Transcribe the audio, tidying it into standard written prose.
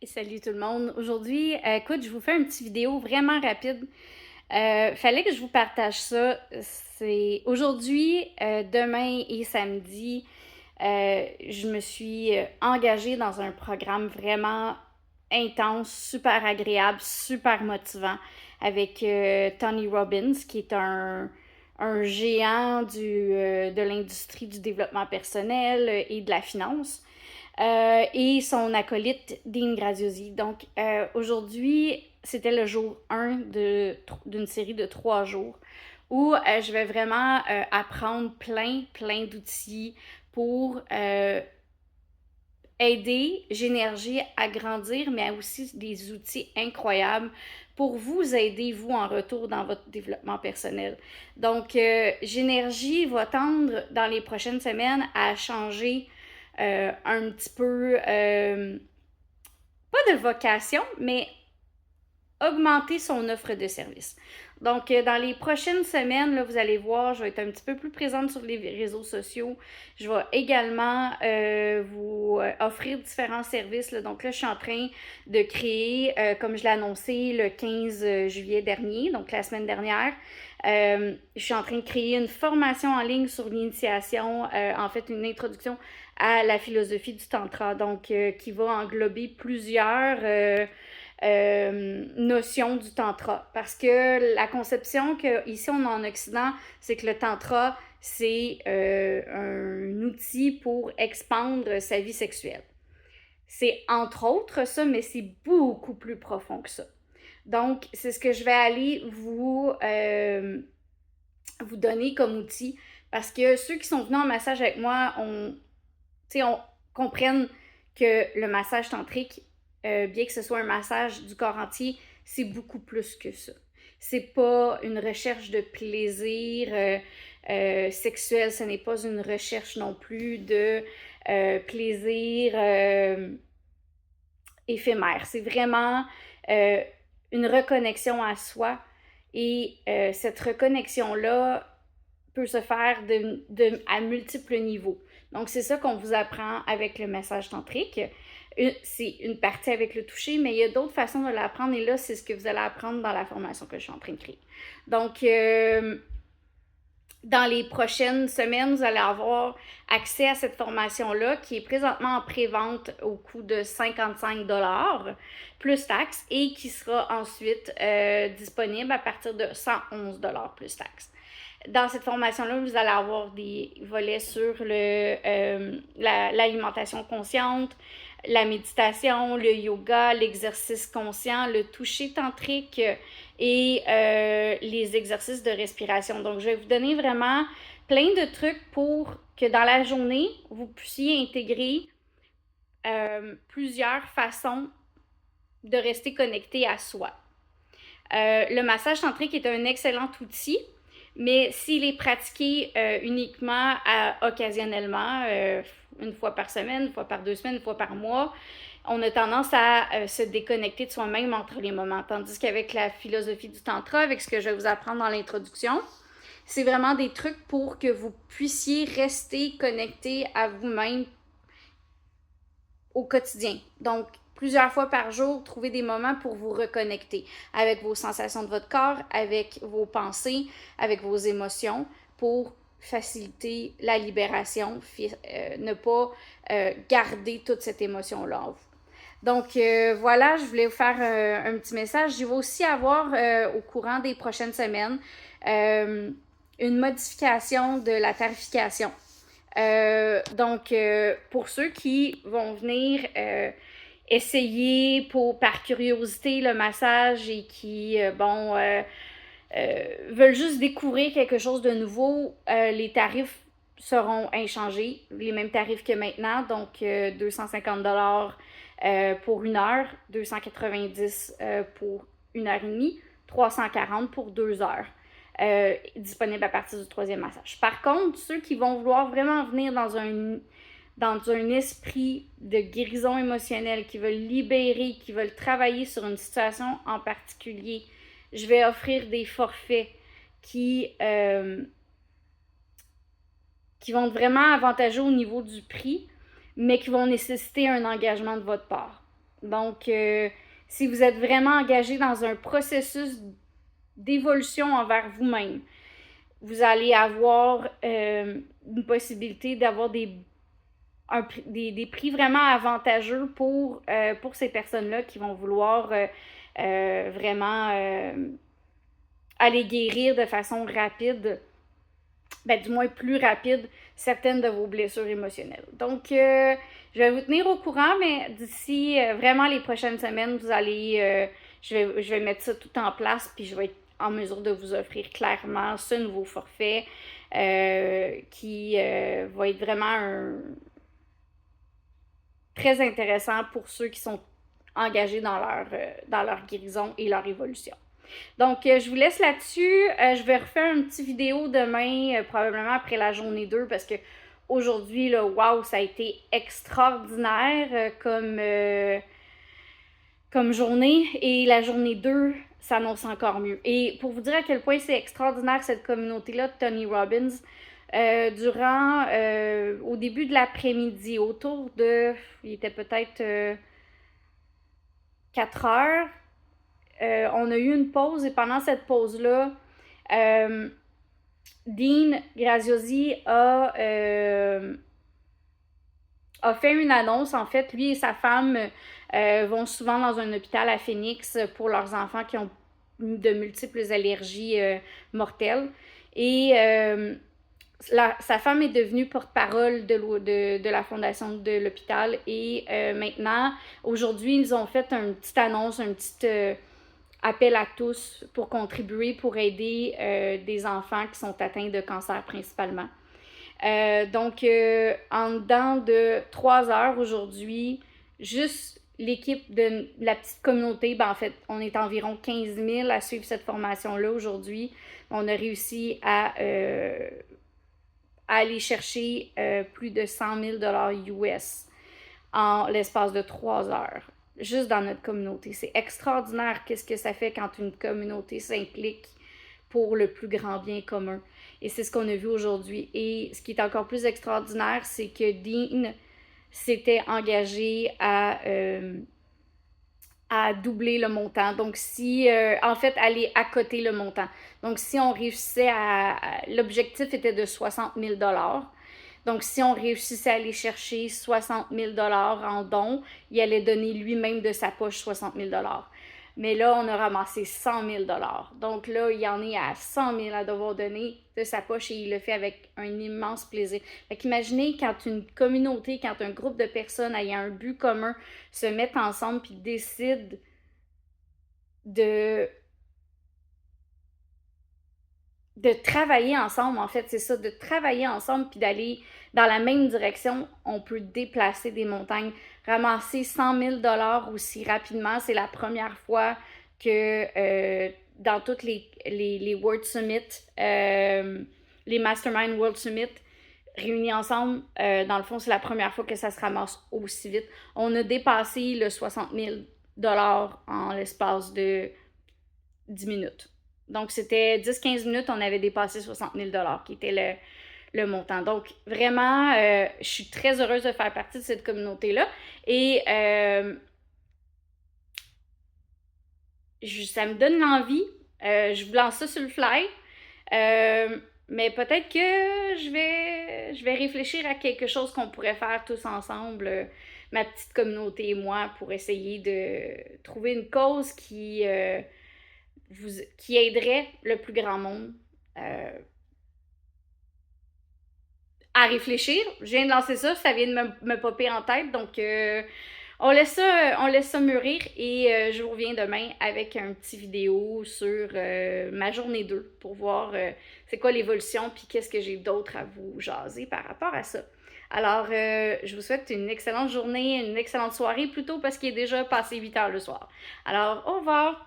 Salut tout le monde. Aujourd'hui, écoute, je vous fais une petite vidéo vraiment rapide. Fallait que je vous partage ça. C'est aujourd'hui, demain et samedi, je me suis engagée dans un programme vraiment intense, super agréable, super motivant avec Tony Robbins, qui est un géant de l'industrie du développement personnel et de la finance et son acolyte Dean Graziosi. Donc aujourd'hui, c'était le jour 1 d'une série de 3 jours où je vais vraiment apprendre plein d'outils pour aider Génergie à grandir, mais aussi des outils incroyables pour vous aider, vous, en retour dans votre développement personnel. Donc, Génergie va tendre dans les prochaines semaines à changer un petit peu, pas de vocation, mais augmenter son offre de service. Donc, dans les prochaines semaines, là, vous allez voir, je vais être un petit peu plus présente sur les réseaux sociaux. Je vais également vous offrir différents services. Là. Donc là, je suis en train de créer, comme je l'ai annoncé le 15 juillet dernier, donc la semaine dernière, je suis en train de créer une formation en ligne sur l'initiation, en fait une introduction à la philosophie du tantra, donc qui va englober plusieurs notion du tantra. Parce que la conception qu'ici on a en Occident, c'est que le tantra, c'est un outil pour expandre sa vie sexuelle. C'est entre autres ça, mais c'est beaucoup plus profond que ça. Donc, c'est ce que je vais aller vous donner comme outil. Parce que ceux qui sont venus en massage avec moi, on comprennent que le massage tantrique, bien que ce soit un massage du corps entier, c'est beaucoup plus que ça. C'est pas une recherche de plaisir sexuel, ce n'est pas une recherche non plus de plaisir éphémère. C'est vraiment euh, une reconnexion à soi et cette reconnexion-là peut se faire à multiples niveaux. Donc, c'est ça qu'on vous apprend avec le message tantrique. C'est une partie avec le toucher, mais il y a d'autres façons de l'apprendre et là, c'est ce que vous allez apprendre dans la formation que je suis en train de créer. Donc, dans les prochaines semaines, vous allez avoir accès à cette formation-là qui est présentement en pré-vente au coût de 55 plus taxes et qui sera ensuite disponible à partir de 111 plus taxes. Dans cette formation-là, vous allez avoir des volets sur l'alimentation consciente, la méditation, le yoga, l'exercice conscient, le toucher tantrique et les exercices de respiration. Donc, je vais vous donner vraiment plein de trucs pour que dans la journée, vous puissiez intégrer plusieurs façons de rester connecté à soi. Le massage tantrique est un excellent outil, mais s'il est pratiqué uniquement occasionnellement, une fois par semaine, une fois par 2 semaines, une fois par mois, on a tendance à se déconnecter de soi-même entre les moments. Tandis qu'avec la philosophie du tantra, avec ce que je vais vous apprendre dans l'introduction, c'est vraiment des trucs pour que vous puissiez rester connecté à vous-même au quotidien. Donc, plusieurs fois par jour, trouvez des moments pour vous reconnecter avec vos sensations de votre corps, avec vos pensées, avec vos émotions, pour faciliter la libération, ne pas garder toute cette émotion-là en vous. Donc voilà, je voulais vous faire un petit message. Je vais aussi avoir au courant des prochaines semaines une modification de la tarification. Donc, pour ceux qui vont venir essayer par curiosité le massage et qui, veulent juste découvrir quelque chose de nouveau, les tarifs seront inchangés, les mêmes tarifs que maintenant, donc 250 pour 1 heure, 290 pour 1 heure et demie, 340 pour 2 heures. Disponible à partir du troisième massage. Par contre, ceux qui vont vouloir vraiment venir dans un esprit de guérison émotionnelle, qui veulent libérer, qui veulent travailler sur une situation en particulier, je vais offrir des forfaits qui vont être vraiment avantageux au niveau du prix, mais qui vont nécessiter un engagement de votre part. Donc, si vous êtes vraiment engagé dans un processus d'évolution envers vous-même, vous allez avoir une possibilité d'avoir des prix vraiment avantageux pour ces personnes-là qui vont vouloir vraiment aller guérir de façon rapide, du moins plus rapide, certaines de vos blessures émotionnelles. Donc, je vais vous tenir au courant, mais d'ici vraiment les prochaines semaines, vous allez, je vais mettre ça tout en place, puis je vais être en mesure de vous offrir clairement ce nouveau forfait qui va être vraiment très intéressant pour ceux qui sont engagés dans leur guérison et leur évolution. Donc, je vous laisse là-dessus. Je vais refaire une petite vidéo demain, probablement après la journée 2, parce que aujourd'hui, là, wow, ça a été extraordinaire comme journée. Et la journée 2 s'annonce encore mieux. Et pour vous dire à quel point c'est extraordinaire cette communauté-là de Tony Robbins, au début de l'après-midi, autour de, il était peut-être 4 heures, on a eu une pause et pendant cette pause-là, Dean Graziosi a fait une annonce. En fait, lui et sa femme vont souvent dans un hôpital à Phoenix pour leurs enfants qui ont de multiples allergies mortelles. Et sa femme est devenue porte-parole de la fondation de l'hôpital. Et maintenant, aujourd'hui, ils ont fait une petite annonce, un petit appel à tous pour contribuer, pour aider des enfants qui sont atteints de cancer principalement. Donc, en dedans de 3 heures aujourd'hui, juste l'équipe de la petite communauté, en fait, on est environ 15 000 à suivre cette formation-là aujourd'hui. On a réussi à aller chercher plus de 100 000 $ US en l'espace de 3 heures, juste dans notre communauté. C'est extraordinaire qu'est-ce que ça fait quand une communauté s'implique pour le plus grand bien commun. Et c'est ce qu'on a vu aujourd'hui. Et ce qui est encore plus extraordinaire, c'est que Dean s'était engagé à doubler le montant. Donc, en fait, aller à côté le montant. Donc, si on réussissait l'objectif était de 60 000 $. Donc, si on réussissait à aller chercher 60 000 $ en dons, il allait donner lui-même de sa poche 60 000 $. Mais là, on a ramassé 100 000 $. Donc là, il en est à 100 000 à devoir donner de sa poche et il le fait avec un immense plaisir. Fait qu'imaginez quand une communauté, quand un groupe de personnes ayant un but commun se mettent ensemble puis décident de travailler ensemble, en fait, c'est ça, de travailler ensemble puis d'aller dans la même direction, on peut déplacer des montagnes, ramasser 100 000 $ aussi rapidement. C'est la première fois que dans toutes les World Summit, les Mastermind World Summit réunis ensemble, dans le fond, c'est la première fois que ça se ramasse aussi vite. On a dépassé le 60 000 $ en l'espace de 10 minutes. Donc, c'était 10-15 minutes, on avait dépassé 60 000 $ qui était le montant. Donc, vraiment, je suis très heureuse de faire partie de cette communauté-là. Et ça me donne l'envie. Je vous lance ça sur le fly. Mais peut-être que je vais réfléchir à quelque chose qu'on pourrait faire tous ensemble, ma petite communauté et moi, pour essayer de trouver une cause qui aiderait le plus grand monde à réfléchir. Je viens de lancer ça, ça vient de me popper en tête, donc on laisse ça mûrir et je vous reviens demain avec un petit vidéo sur ma journée 2 pour voir c'est quoi l'évolution puis qu'est-ce que j'ai d'autre à vous jaser par rapport à ça. Alors, je vous souhaite une excellente journée, une excellente soirée plutôt parce qu'il est déjà passé 8 heures le soir. Alors, au revoir!